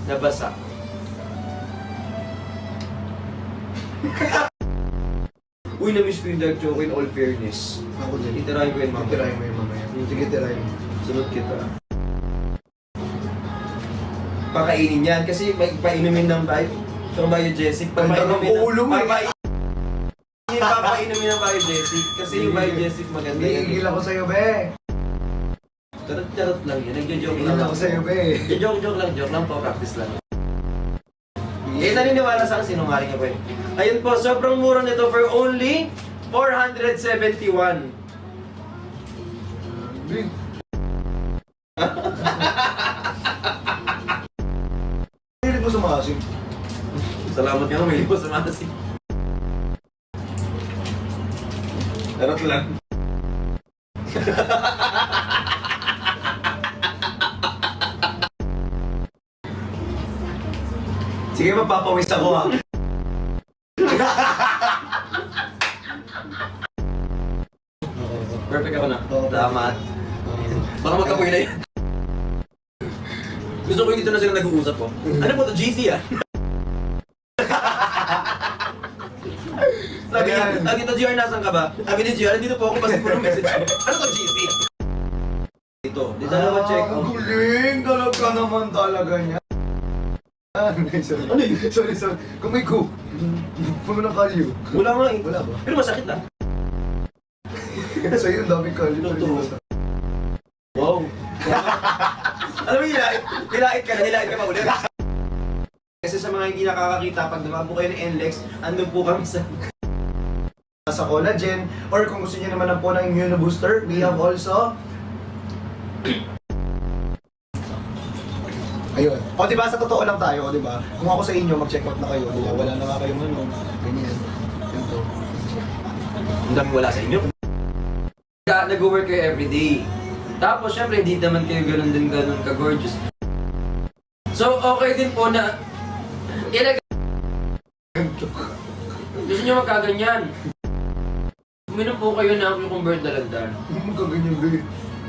nabasa. Uy, na-miss ko yung dark chocolate in all fairness. Ako din. Itirahin ko yun mamaya. Tirahin mo yun mamaya. Sige, tirahin mo. Sunod kita. Pakainin yan kasi painumin ng biogesic. Ulo mo eh. Papainumin ng biogesic kasi yung biogesic maganda yan. Hihigil ako sa'yo, be. Charot lang yun. Nagjo-joke lang. Hihigil ako sa'yo, be. Joke lang po. Practice lang. Eh, naniniwala sa akin sinungaling ka po eh. Ayun po, sobrang mura nito for only 471. Big. Hilig mo sumasim. Salamat nga, may lipo sa masin. Charot lang. Sige, magpapawis ako ha. Perfect ako na. Oo, Salamat. Baka magkapoy na yan. Gusto ko yung dito na sila nag-uusap ko. Ano po to? GC yan? Sabi dito, GR, nasan ka ba? Sabi ni GR, dito po ako kasi puro message ko. Ano to GC? Dito, di dalawa check out. Guling! Talaga naman talaga niya. Sorry. Ano yun? Sorry. Kung may ko, puno ng kalyo. Wala nga eh. Wala ba? Pero masakit lang. Sa'yo, ang daming kalyo. Totoo. Wow. Alam mo, nilait ka pa ulit. Kasi sa mga hindi nakakakita, pag dumabo kayo ng NLEX, andun po kami sa collagen, or kung gusto niyo naman po ng immunobooster, we have also ayun. O diba, sa totoo lang tayo, o diba? Kung ako sa inyo, mag-check out na kayo, diba? Wala na nga kayong ano, ganyan. Ganito. ang dami wala sa inyo. Nag-work kayo everyday. Tapos, syempre, hindi naman kayo ganun ka-gorgeous. So, okay din po na gusto nyo magkaganyan. Uminom po kayo na cucumber dalandan. Magkaganyan, be.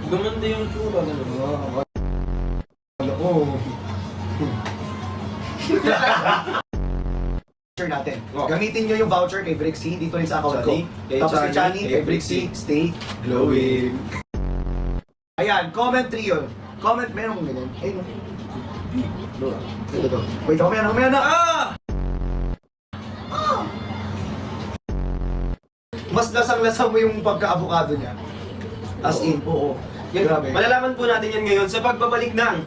Gumanda yung tsura, gano'n. Ano ko. Voucher natin. Oh. Gamitin nyo yung voucher kay Brixie dito rin sa account ko. Chani, kay Tapos kay Chani, Chani, kay kay Brixie, stay glowing. Ayan, comment 3 yun. Comment, meron kong ganyan. Ayun, no. Ito. Wait, kumaya na. Mas lasang-lasang mo yung pagka-avocado niya. As in, oo. Yan, Grabe. malalaman po natin yan ngayon sa pagbabalik ng